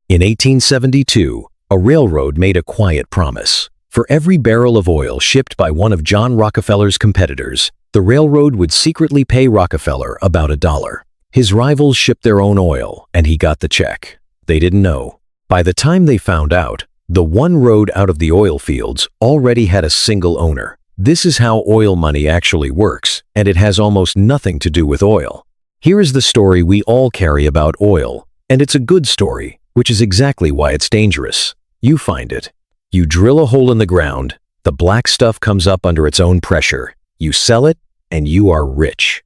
In 1872, a railroad made a quiet promise. For every barrel of oil shipped by one of John Rockefeller's competitors, the railroad would secretly pay Rockefeller about $1. His rivals shipped their own oil, and he got the check. They didn't know. By the time they found out, the one road out of the oil fields already had a single owner. This is how oil money actually works, and it has almost nothing to do with oil. Here is the story we all carry about oil, and it's a good story, which is exactly why it's dangerous. You find it. You drill a hole in the ground, the black stuff comes up under its own pressure. You sell it, and you are rich.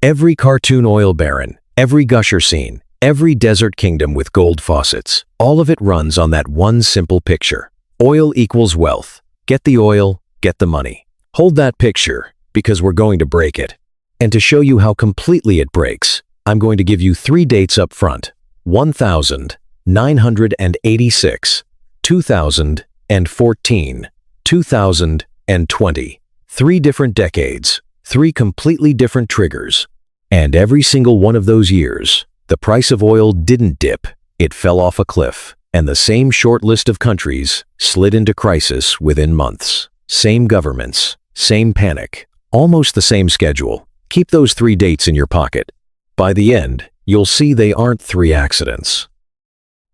Every cartoon oil baron, every gusher scene, every desert kingdom with gold faucets, all of it runs on that one simple picture. Oil equals wealth. Get the oil, get the money. Hold that picture, because we're going to break it. And to show you how completely it breaks, I'm going to give you 3 dates up front: 1986, 2014, 2020. 3 different decades, 3 completely different triggers. And every single one of those years, the price of oil didn't dip, it fell off a cliff, and the same short list of countries slid into crisis within months. Same governments, same panic, almost the same schedule. Keep those 3 dates in your pocket. By the end, you'll see they aren't 3 accidents.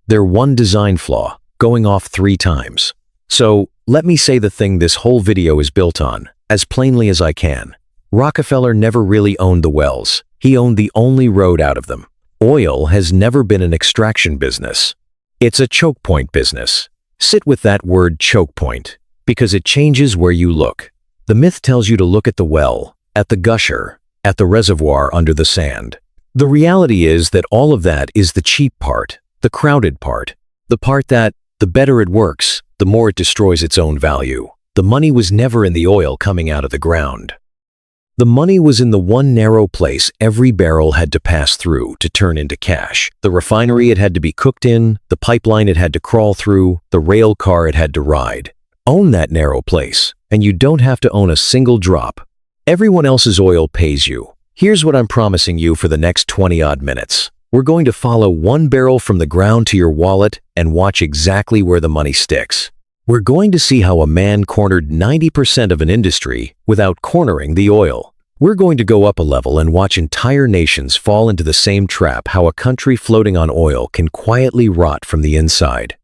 They're one design flaw, going off 3 times. So, let me say the thing this whole video is built on, as plainly as I can. Rockefeller never really owned the wells. He owned the only road out of them. Oil has never been an extraction business. It's a choke point business. Sit with that word choke point, because it changes where you look. The myth tells you to look at the well, at the gusher, at the reservoir under the sand. The reality is that all of that is the cheap part, the crowded part, the part that, the better it works, the more it destroys its own value. The money was never in the oil coming out of the ground. The money was in the one narrow place every barrel had to pass through to turn into cash. The refinery it had to be cooked in, the pipeline it had to crawl through, the rail car it had to ride. Own that narrow place, and you don't have to own a single drop. Everyone else's oil pays you. Here's what I'm promising you for the next 20-odd minutes. We're going to follow one barrel from the ground to your wallet and watch exactly where the money sticks. We're going to see how a man cornered 90% of an industry without cornering the oil. We're going to go up a level and watch entire nations fall into the same trap, how a country floating on oil can quietly rot from the inside.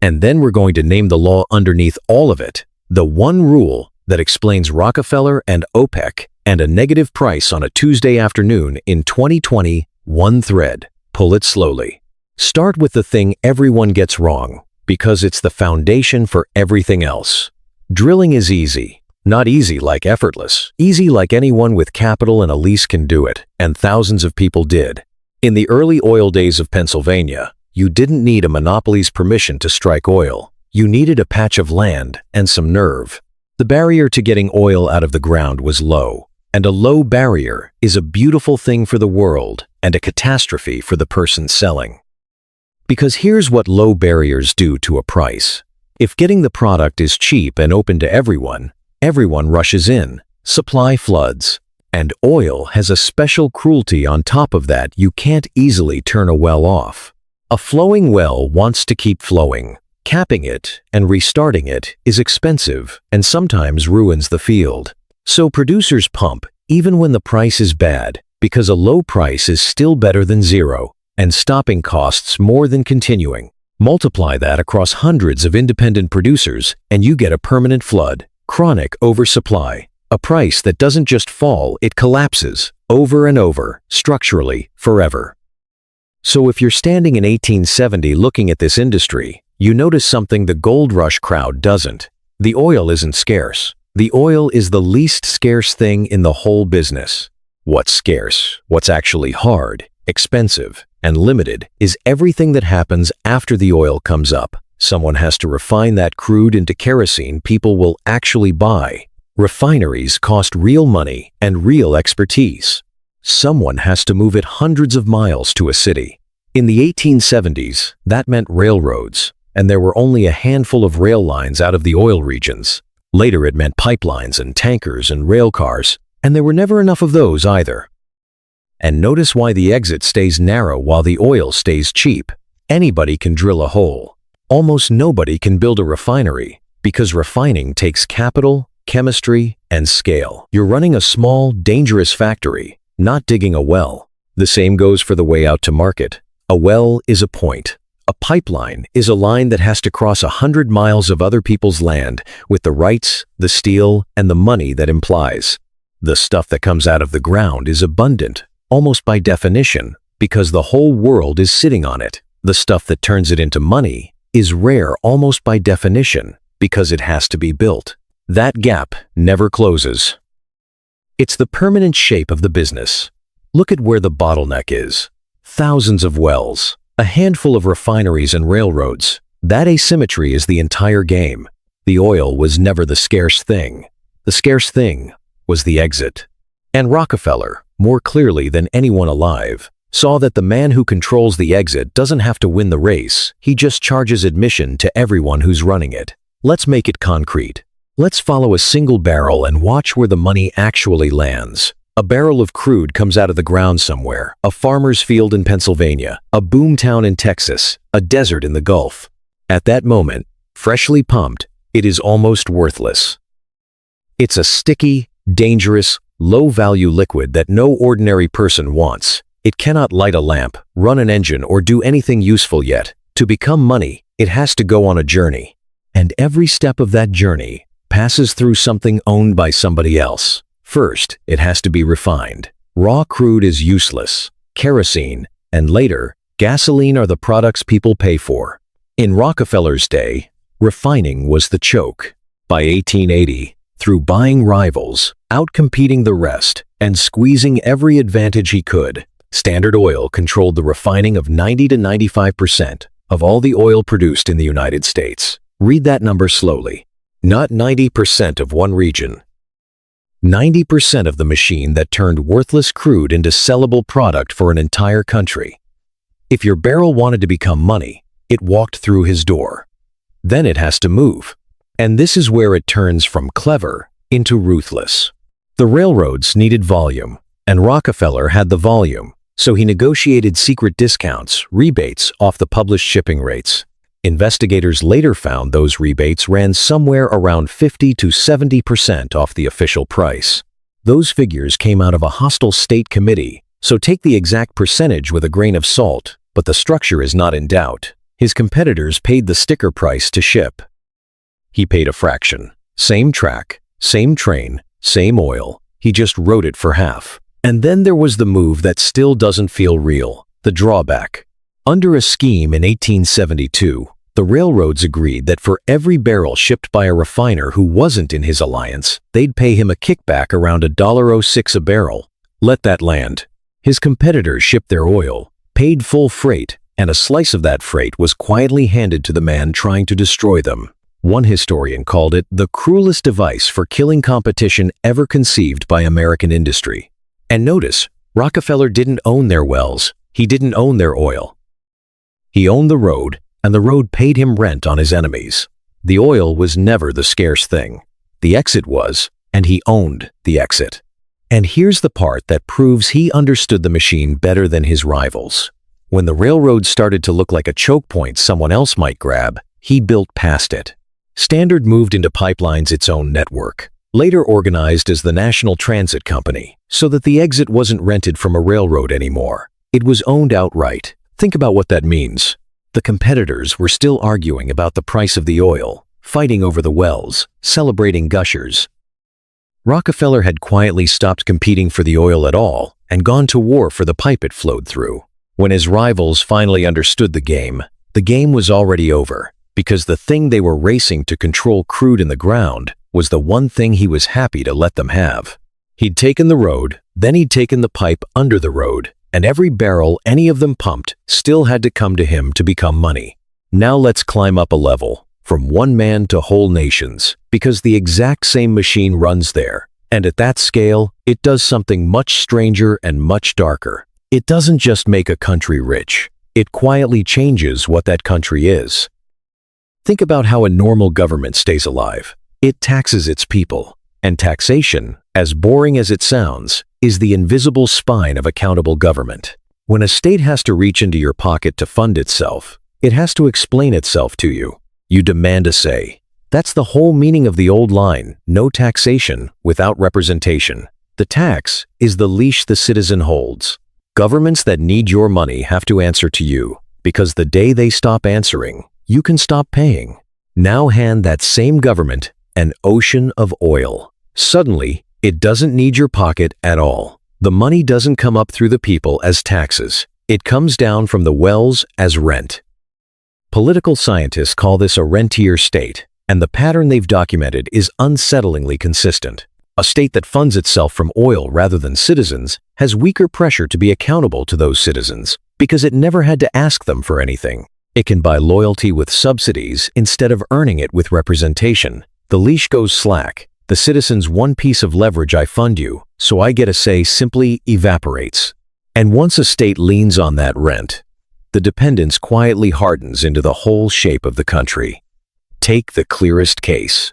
And then we're going to name the law underneath all of it, the one rule that explains Rockefeller and OPEC and a negative price on a Tuesday afternoon in 2020, one thread. Pull it slowly. Start with the thing everyone gets wrong, because it's the foundation for everything else. Drilling is easy. Not easy like effortless. Easy like anyone with capital and a lease can do it, and thousands of people did. In the early oil days of Pennsylvania, you didn't need a monopoly's permission to strike oil. You needed a patch of land and some nerve. The barrier to getting oil out of the ground was low, and a low barrier is a beautiful thing for the world and a catastrophe for the person selling. Because here's what low barriers do to a price. If getting the product is cheap and open to everyone, everyone rushes in, supply floods, and oil has a special cruelty on top of that. You can't easily turn a well off. A flowing well wants to keep flowing. Capping it and restarting it is expensive and sometimes ruins the field. So producers pump even when the price is bad, because a low price is still better than zero, and stopping costs more than continuing. Multiply that across hundreds of independent producers and you get a permanent flood, chronic oversupply, a price that doesn't just fall, it collapses, over and over, structurally, forever. So if you're standing in 1870 looking at this industry, you notice something the gold rush crowd doesn't. The oil isn't scarce. The oil is the least scarce thing in the whole business. What's scarce, what's actually hard, expensive, and limited is everything that happens after the oil comes up. Someone has to refine that crude into kerosene people will actually buy. Refineries cost real money and real expertise. Someone has to move it hundreds of miles to a city. In the 1870s, that meant railroads, and there were only a handful of rail lines out of the oil regions. Later it meant pipelines and tankers and rail cars, and there were never enough of those either. And notice why the exit stays narrow while the oil stays cheap. Anybody can drill a hole. Almost nobody can build a refinery, because refining takes capital, chemistry, and scale. You're running a small, dangerous factory, not digging a well. The same goes for the way out to market. A well is a point. A pipeline is a line that has to cross 100 miles of other people's land with the rights, the steel, and the money that implies. The stuff that comes out of the ground is abundant, almost by definition, because the whole world is sitting on it. The stuff that turns it into money is rare almost by definition, because it has to be built. That gap never closes. It's the permanent shape of the business. Look at where the bottleneck is. Thousands of wells, a handful of refineries and railroads. That asymmetry is the entire game. The oil was never the scarce thing. The scarce thing was the exit. And Rockefeller, more clearly than anyone alive, saw that the man who controls the exit doesn't have to win the race, he just charges admission to everyone who's running it. Let's make it concrete. Let's follow a single barrel and watch where the money actually lands. A barrel of crude comes out of the ground somewhere, a farmer's field in Pennsylvania, a boomtown in Texas, a desert in the Gulf. At that moment, freshly pumped, it is almost worthless. It's a sticky, dangerous, low-value liquid that no ordinary person wants. It cannot light a lamp, run an engine, or do anything useful yet. To become money, it has to go on a journey. And every step of that journey passes through something owned by somebody else. First, it has to be refined. Raw crude is useless. Kerosene, and later, gasoline are the products people pay for. In Rockefeller's day, refining was the choke. By 1880, through buying rivals, outcompeting the rest, and squeezing every advantage he could, Standard Oil controlled the refining of 90 to 95% of all the oil produced in the United States. Read that number slowly. Not 90% of one region. 90% of the machine that turned worthless crude into sellable product for an entire country. If your barrel wanted to become money, it walked through his door. Then it has to move. And this is where it turns from clever into ruthless. The railroads needed volume, and Rockefeller had the volume, so he negotiated secret discounts, rebates off the published shipping rates. Investigators later found those rebates ran somewhere around 50 to 70% off the official price. Those figures came out of a hostile state committee, so take the exact percentage with a grain of salt, but the structure is not in doubt. His competitors paid the sticker price to ship. He paid a fraction. Same track, same train, same oil. He just wrote it for half. And then there was the move that still doesn't feel real, the drawback. Under a scheme in 1872, the railroads agreed that for every barrel shipped by a refiner who wasn't in his alliance, they'd pay him a kickback around $1.06 a barrel. Let that land. His competitors shipped their oil, paid full freight, and a slice of that freight was quietly handed to the man trying to destroy them. One historian called it the cruelest device for killing competition ever conceived by American industry. And notice, Rockefeller didn't own their wells. He didn't own their oil. He owned the road, and the road paid him rent on his enemies. The oil was never the scarce thing. The exit was, and he owned the exit. And here's the part that proves he understood the machine better than his rivals. When the railroad started to look like a choke point someone else might grab, he built past it. Standard moved into pipelines its own network, later organized as the National Transit Company, so that the exit wasn't rented from a railroad anymore. It was owned outright. Think about what that means. The competitors were still arguing about the price of the oil, fighting over the wells, celebrating gushers. Rockefeller had quietly stopped competing for the oil at all and gone to war for the pipe it flowed through. When his rivals finally understood the game was already over, because the thing they were racing to control crude in the ground was the one thing he was happy to let them have. He'd taken the road, then he'd taken the pipe under the road, and every barrel any of them pumped still had to come to him to become money. Now let's climb up a level, from one man to whole nations, because the exact same machine runs there. And at that scale, it does something much stranger and much darker. It doesn't just make a country rich. It quietly changes what that country is. Think about how a normal government stays alive. It taxes its people. And taxation, as boring as it sounds, is the invisible spine of accountable government. When a state has to reach into your pocket to fund itself, It has to explain itself to you. You demand a say. That's the whole meaning of the old line, no taxation without representation. The tax is the leash the citizen holds. Governments that need your money have to answer to you, because the day they stop answering, you can stop paying. Now hand that same government an ocean of oil. Suddenly, it doesn't need your pocket at all. The money doesn't come up through the people as taxes. It comes down from the wells as rent. Political scientists call this a rentier state, and the pattern they've documented is unsettlingly consistent. A state that funds itself from oil rather than citizens has weaker pressure to be accountable to those citizens because it never had to ask them for anything. It can buy loyalty with subsidies instead of earning it with representation. The leash goes slack. The citizen's one piece of leverage, I fund you, so I get a say, simply evaporates. And once a state leans on that rent, the dependence quietly hardens into the whole shape of the country. Take the clearest case.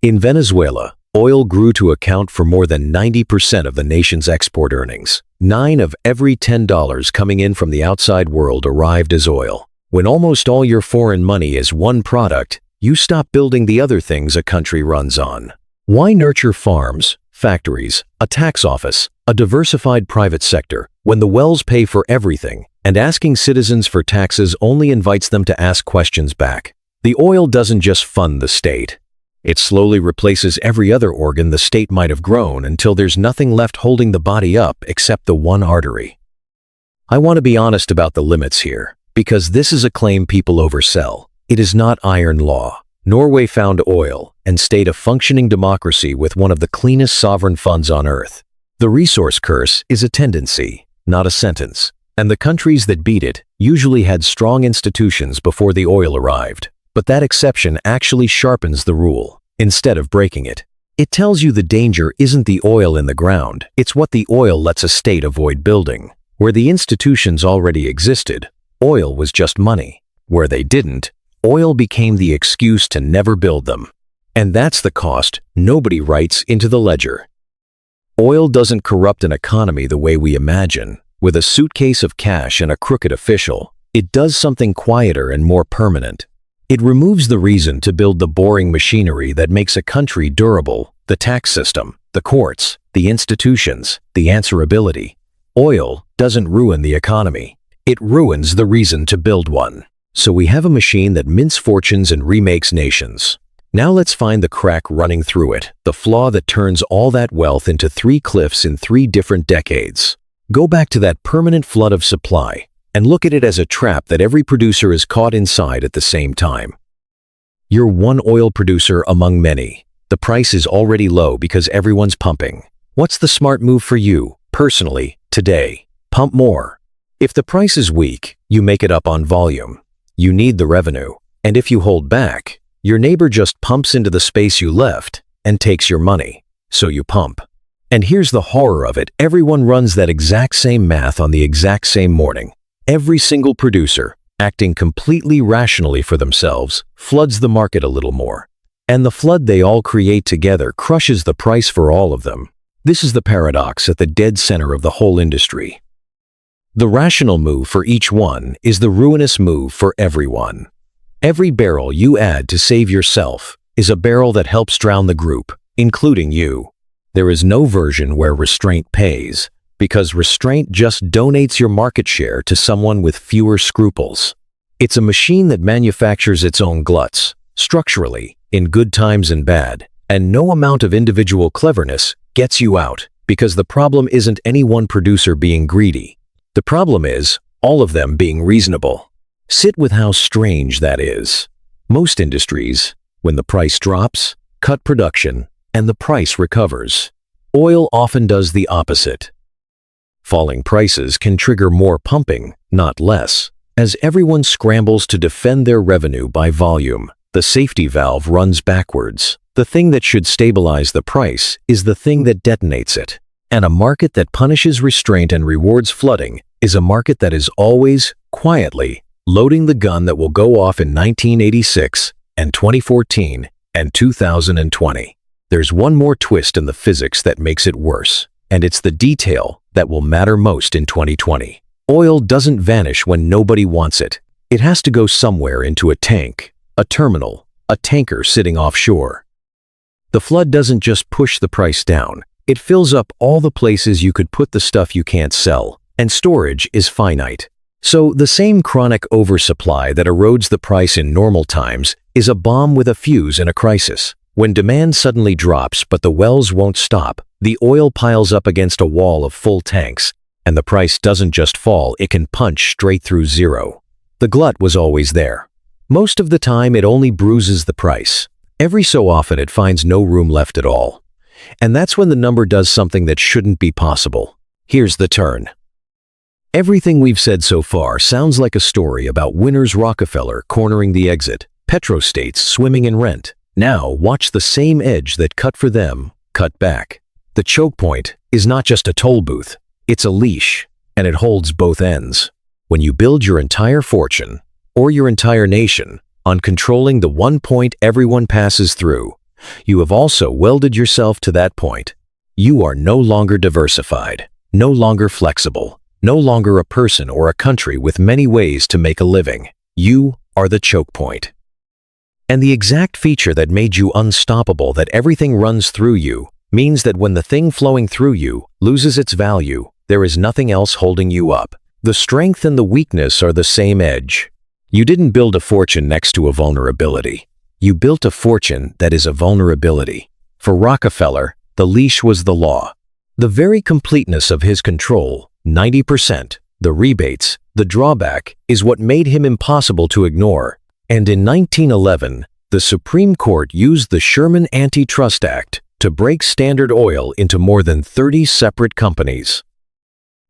In Venezuela, oil grew to account for more than 90% of the nation's export earnings. 9 of every $10 coming in from the outside world arrived as oil. When almost all your foreign money is one product, you stop building the other things a country runs on. Why nurture farms, factories, a tax office, a diversified private sector, when the wells pay for everything, and asking citizens for taxes only invites them to ask questions back? The oil doesn't just fund the state. It slowly replaces every other organ the state might have grown until there's nothing left holding the body up except the one artery. I want to be honest about the limits here, because this is a claim people oversell. It is not iron law. Norway found oil and stayed a functioning democracy with one of the cleanest sovereign funds on earth. The resource curse is a tendency, not a sentence. And the countries that beat it usually had strong institutions before the oil arrived. But that exception actually sharpens the rule, instead of breaking it. It tells you the danger isn't the oil in the ground, it's what the oil lets a state avoid building. Where the institutions already existed, oil was just money. Where they didn't, oil became the excuse to never build them. And that's the cost nobody writes into the ledger. Oil doesn't corrupt an economy the way we imagine. With a suitcase of cash and a crooked official, it does something quieter and more permanent. It removes the reason to build the boring machinery that makes a country durable: the tax system, the courts, the institutions, the answerability. Oil doesn't ruin the economy. It ruins the reason to build one. So we have a machine that mints fortunes and remakes nations. Now let's find the crack running through it, the flaw that turns all that wealth into 3 cliffs in 3 different decades. Go back to that permanent flood of supply and look at it as a trap that every producer is caught inside at the same time. You're one oil producer among many. The price is already low because everyone's pumping. What's the smart move for you, personally, today? Pump more. If the price is weak, you make it up on volume. You need the revenue. And if you hold back, your neighbor just pumps into the space you left and takes your money. So you pump. And here's the horror of it. Everyone runs that exact same math on the exact same morning. Every single producer, acting completely rationally for themselves, floods the market a little more. And the flood they all create together crushes the price for all of them. This is the paradox at the dead center of the whole industry. The rational move for each one is the ruinous move for everyone. Every barrel you add to save yourself is a barrel that helps drown the group, including you. There is no version where restraint pays, because restraint just donates your market share to someone with fewer scruples. It's a machine that manufactures its own gluts, structurally, in good times and bad, and no amount of individual cleverness gets you out, because the problem isn't any one producer being greedy. The problem is all of them being reasonable. Sit with how strange that is. Most industries, when the price drops, cut production, and the price recovers. Oil often does the opposite. Falling prices can trigger more pumping, not less. As everyone scrambles to defend their revenue by volume, the safety valve runs backwards. The thing that should stabilize the price is the thing that detonates it. And a market that punishes restraint and rewards flooding is a market that is always, quietly, loading the gun that will go off in 1986 and 2014 and 2020. There's one more twist in the physics that makes it worse, and it's the detail that will matter most in 2020. Oil doesn't vanish when nobody wants it. It has to go somewhere into a tank, a terminal, a tanker sitting offshore. The flood doesn't just push the price down, it fills up all the places you could put the stuff you can't sell, and storage is finite. So the same chronic oversupply that erodes the price in normal times is a bomb with a fuse in a crisis. When demand suddenly drops but the wells won't stop, the oil piles up against a wall of full tanks, and the price doesn't just fall, it can punch straight through zero. The glut was always there. Most of the time it only bruises the price. Every so often it finds no room left at all. And that's when the number does something that shouldn't be possible. Here's the turn. Everything we've said so far sounds like a story about winners Rockefeller cornering the exit, petrostates swimming in rent. Now watch the same edge that cut for them, cut back. The choke point is not just a toll booth, it's a leash, and it holds both ends. When you build your entire fortune, or your entire nation, on controlling the one point everyone passes through, you have also welded yourself to that point. You are no longer diversified, no longer flexible, no longer a person or a country with many ways to make a living. You are the choke point. And the exact feature that made you unstoppable, that everything runs through you, means that when the thing flowing through you loses its value, there is nothing else holding you up. The strength and the weakness are the same edge. You didn't build a fortune next to a vulnerability. You built a fortune that is a vulnerability. For Rockefeller, the leash was the law. The very completeness of his control, 90%, the rebates, the drawback, is what made him impossible to ignore. And in 1911, the Supreme Court used the Sherman Antitrust Act to break Standard Oil into more than 30 separate companies.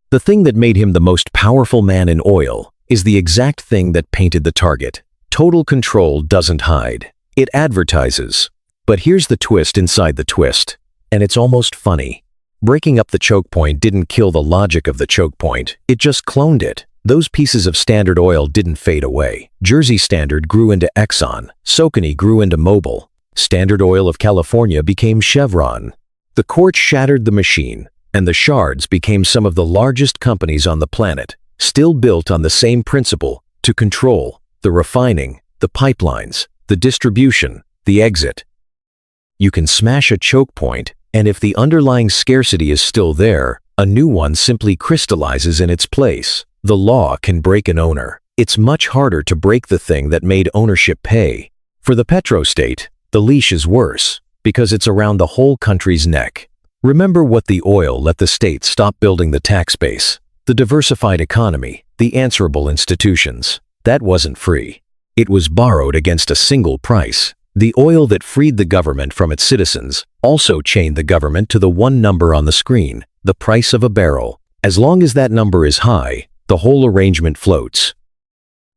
The thing that made him the most powerful man in oil is the exact thing that painted the target. Total control doesn't hide. It advertises. But here's the twist inside the twist, and it's almost funny. Breaking up the choke point didn't kill the logic of the choke point, it just cloned it. Those pieces of Standard Oil didn't fade away. Jersey Standard grew into Exxon, Socony grew into Mobil, Standard Oil of California became Chevron. The court shattered the machine, and the shards became some of the largest companies on the planet, still built on the same principle: to control the refining, the pipelines, the distribution, the exit. You can smash a choke point, and if the underlying scarcity is still there, a new one simply crystallizes in its place. The law can break an owner. It's much harder to break the thing that made ownership pay. For the petrostate, the leash is worse, because it's around the whole country's neck. Remember what the oil let the state stop building: the tax base, the diversified economy, the answerable institutions. That wasn't free. It was borrowed against a single price. The oil that freed the government from its citizens also chained the government to the one number on the screen, the price of a barrel. As long as that number is high, the whole arrangement floats.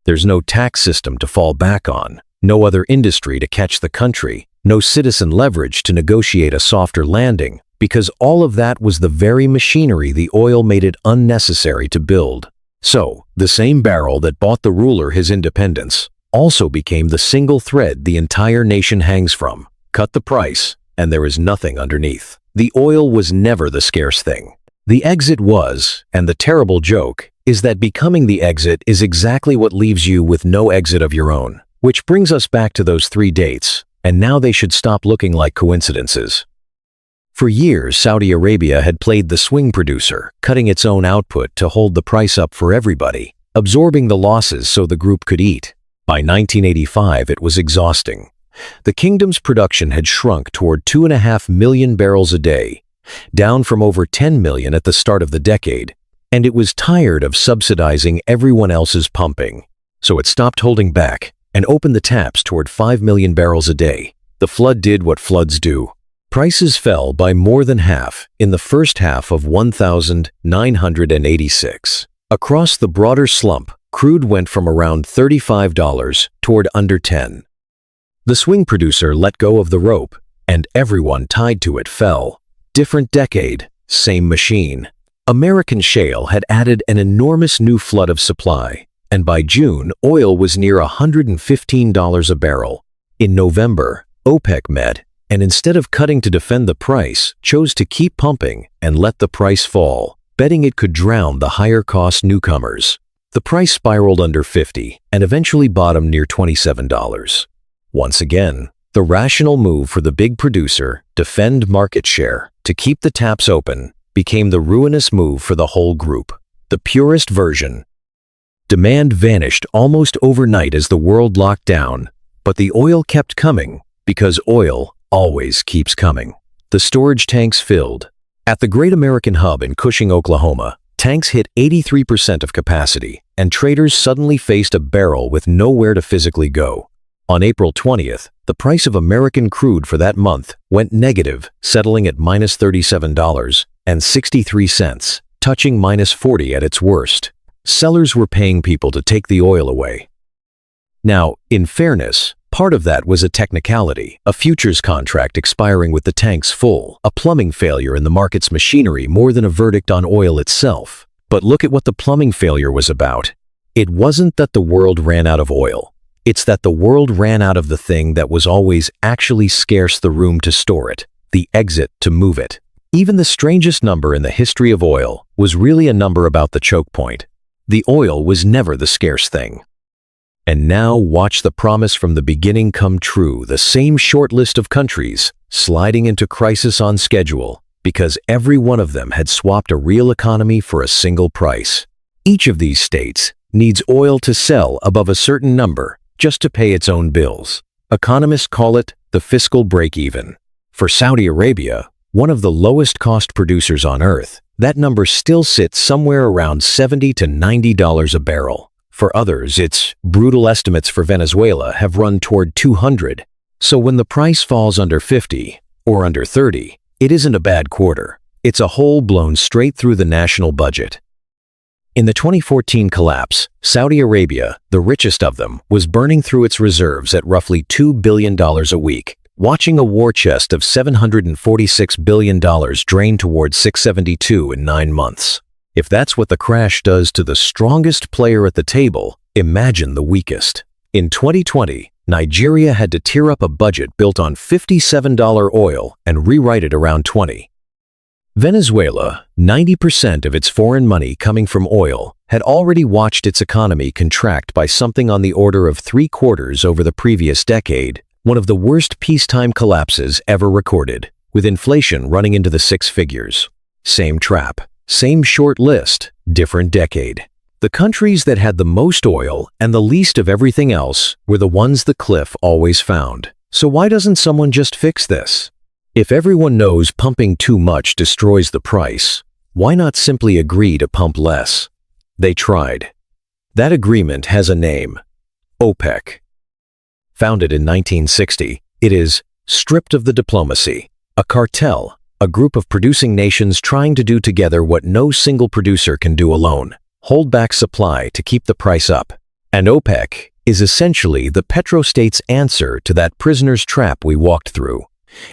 There's no tax system to fall back on, no other industry to catch the country, no citizen leverage to negotiate a softer landing, because all of that was the very machinery the oil made it unnecessary to build. So, the same barrel that bought the ruler his independence also became the single thread the entire nation hangs from. Cut the price, and there is nothing underneath. The oil was never the scarce thing. The exit was, and the terrible joke is that becoming the exit is exactly what leaves you with no exit of your own. Which brings us back to those 3 dates, and now they should stop looking like coincidences. For years, Saudi Arabia had played the swing producer, cutting its own output to hold the price up for everybody, absorbing the losses so the group could eat. By 1985, it was exhausting. The kingdom's production had shrunk toward 2.5 million barrels a day, down from over 10 million at the start of the decade, and it was tired of subsidizing everyone else's pumping. So it stopped holding back and opened the taps toward 5 million barrels a day. The flood did what floods do. Prices fell by more than half in the first half of 1986. Across the broader slump, crude went from around $35 toward under $10. The swing producer let go of the rope, and everyone tied to it fell. Different decade, same machine. American shale had added an enormous new flood of supply, and by June, oil was near $115 a barrel. In November, OPEC met, and instead of cutting to defend the price, chose to keep pumping and let the price fall, betting it could drown the higher-cost newcomers. The price spiraled under $50 and eventually bottomed near $27. Once again, the rational move for the big producer, defend market share, to keep the taps open, became the ruinous move for the whole group. The purest version. Demand vanished almost overnight as the world locked down, but the oil kept coming because oil always keeps coming. The storage tanks filled. At the Great American Hub in Cushing, Oklahoma, tanks hit 83% of capacity, and traders suddenly faced a barrel with nowhere to physically go. On April 20th, the price of American crude for that month went negative, settling at -$37.63, touching -40 at its worst. Sellers were paying people to take the oil away. Now, in fairness, part of that was a technicality, a futures contract expiring with the tanks full, a plumbing failure in the market's machinery more than a verdict on oil itself. But look at what the plumbing failure was about. It wasn't that the world ran out of oil. It's that the world ran out of the thing that was always actually scarce, the room to store it, the exit to move it. Even the strangest number in the history of oil was really a number about the choke point. The oil was never the scarce thing. And now watch the promise from the beginning come true, the same short list of countries sliding into crisis on schedule because every one of them had swapped a real economy for a single price. Each of these states needs oil to sell above a certain number just to pay its own bills. Economists call it the fiscal break-even. For Saudi Arabia, one of the lowest cost producers on earth, that number still sits somewhere around $70 to $90 a barrel. For others, its brutal estimates for Venezuela have run toward $200. So when the price falls under 50 or under 30, it isn't a bad quarter. It's a hole blown straight through the national budget. In the 2014 collapse, Saudi Arabia, the richest of them, was burning through its reserves at roughly $2 billion a week, watching a war chest of $746 billion drain towards $672 in 9 months. If that's what the crash does to the strongest player at the table, imagine the weakest. In 2020, Nigeria had to tear up a budget built on $57 oil and rewrite it around $20. Venezuela, 90% of its foreign money coming from oil, had already watched its economy contract by something on the order of 3/4 over the previous decade, one of the worst peacetime collapses ever recorded, with inflation running into the 6 figures. Same trap, same short list, different decade. The countries that had the most oil and the least of everything else were the ones the cliff always found. So why doesn't someone just fix this? If everyone knows pumping too much destroys the price, why not simply agree to pump less? They tried. That agreement has a name: OPEC. Founded in 1960, it is, stripped of the diplomacy, a cartel, a group of producing nations trying to do together what no single producer can do alone: hold back supply to keep the price up. And OPEC is essentially the petrostate's answer to that prisoner's trap we walked through.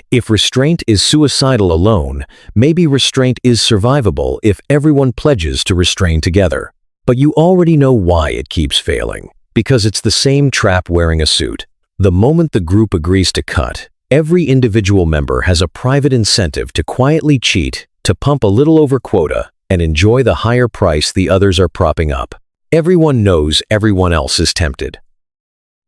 If restraint is suicidal alone, maybe restraint is survivable if everyone pledges to restrain together. But you already know why it keeps failing. Because it's the same trap wearing a suit. The moment the group agrees to cut, every individual member has a private incentive to quietly cheat, to pump a little over quota, and enjoy the higher price the others are propping up. Everyone knows everyone else is tempted.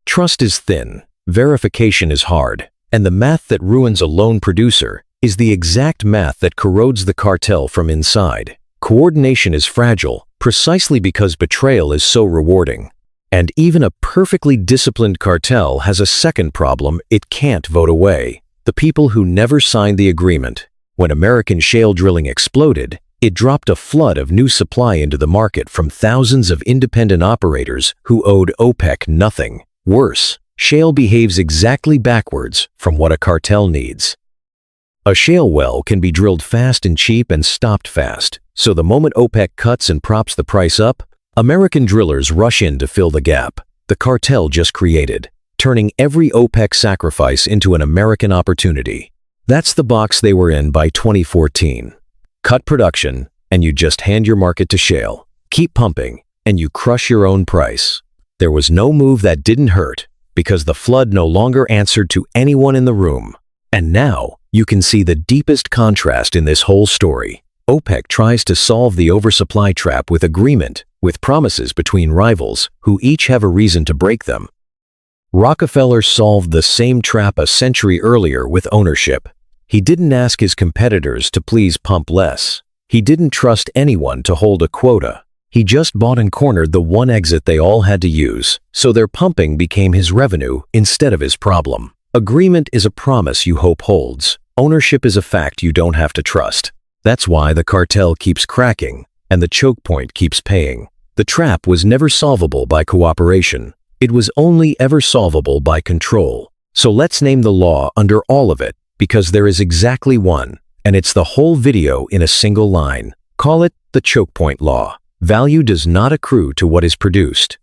Trust is thin, verification is hard. And the math that ruins a lone producer is the exact math that corrodes the cartel from inside. Coordination is fragile precisely because betrayal is so rewarding. And even a perfectly disciplined cartel has a second problem it can't vote away: the people who never signed the agreement. When American shale drilling exploded, it dropped a flood of new supply into the market from thousands of independent operators who owed OPEC nothing. Worse, shale behaves exactly backwards from what a cartel needs. A shale well can be drilled fast and cheap and stopped fast, so the moment OPEC cuts and props the price up, American drillers rush in to fill the gap the cartel just created, turning every OPEC sacrifice into an American opportunity. That's the box they were in by 2014. Cut production, and you just hand your market to shale. Keep pumping, and you crush your own price. There was no move that didn't hurt, because the flood no longer answered to anyone in the room. And now, you can see the deepest contrast in this whole story. OPEC tries to solve the oversupply trap with agreement, with promises between rivals who each have a reason to break them. Rockefeller solved the same trap a century earlier with ownership. He didn't ask his competitors to please pump less. He didn't trust anyone to hold a quota. He just bought and cornered the one exit they all had to use, so their pumping became his revenue instead of his problem. Agreement is a promise you hope holds. Ownership is a fact you don't have to trust. That's why the cartel keeps cracking and the choke point keeps paying. The trap was never solvable by cooperation. It was only ever solvable by control. So let's name the law under all of it, because there is exactly one, and it's the whole video in a single line. Call it the choke point law. Value does not accrue to what is produced.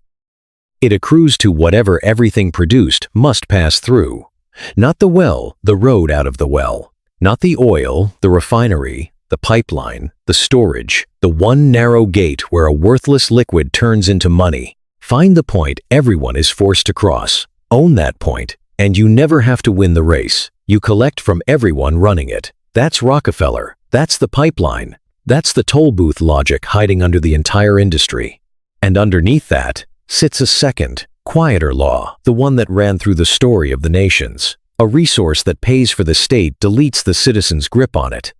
It accrues to whatever everything produced must pass through. Not the well, the road out of the well. Not the oil, the refinery, the pipeline, the storage, the one narrow gate where a worthless liquid turns into money. Find the point everyone is forced to cross. Own that point, and you never have to win the race. You collect from everyone running it. That's Rockefeller. That's the pipeline. That's the toll booth logic hiding under the entire industry. And underneath that sits a second, quieter law, the one that ran through the story of the nations. A resource that pays for the state deletes the citizen's grip on it.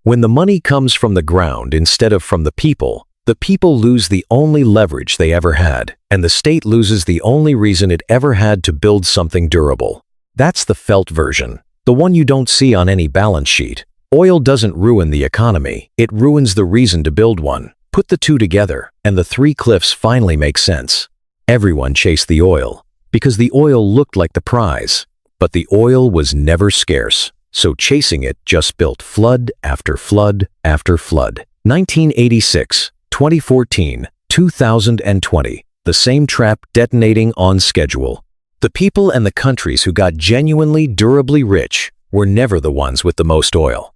When the money comes from the ground instead of from the people lose the only leverage they ever had, and the state loses the only reason it ever had to build something durable. That's the felt version, the one you don't see on any balance sheet. Oil doesn't ruin the economy, it ruins the reason to build one. Put the two together, and the three cliffs finally make sense. Everyone chased the oil, because the oil looked like the prize, but the oil was never scarce, so chasing it just built flood after flood after flood. 1986, 2014, 2020, the same trap detonating on schedule. The people and the countries who got genuinely, durably rich were never the ones with the most oil.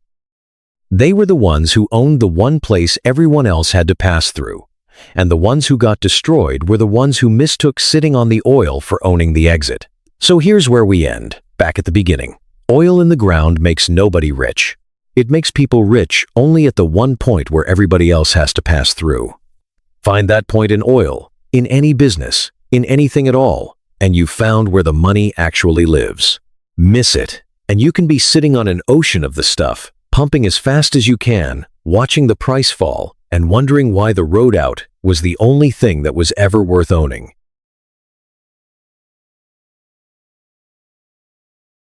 They were the ones who owned the one place everyone else had to pass through, and the ones who got destroyed were the ones who mistook sitting on the oil for owning the exit. So here's where we end, back at the beginning. Oil in the ground makes nobody rich. It makes people rich only at the one point where everybody else has to pass through. Find that point in oil, in any business, in anything at all, and you've found where the money actually lives. Miss it, and you can be sitting on an ocean of the stuff, pumping as fast as you can, watching the price fall, and wondering why the road out was the only thing that was ever worth owning.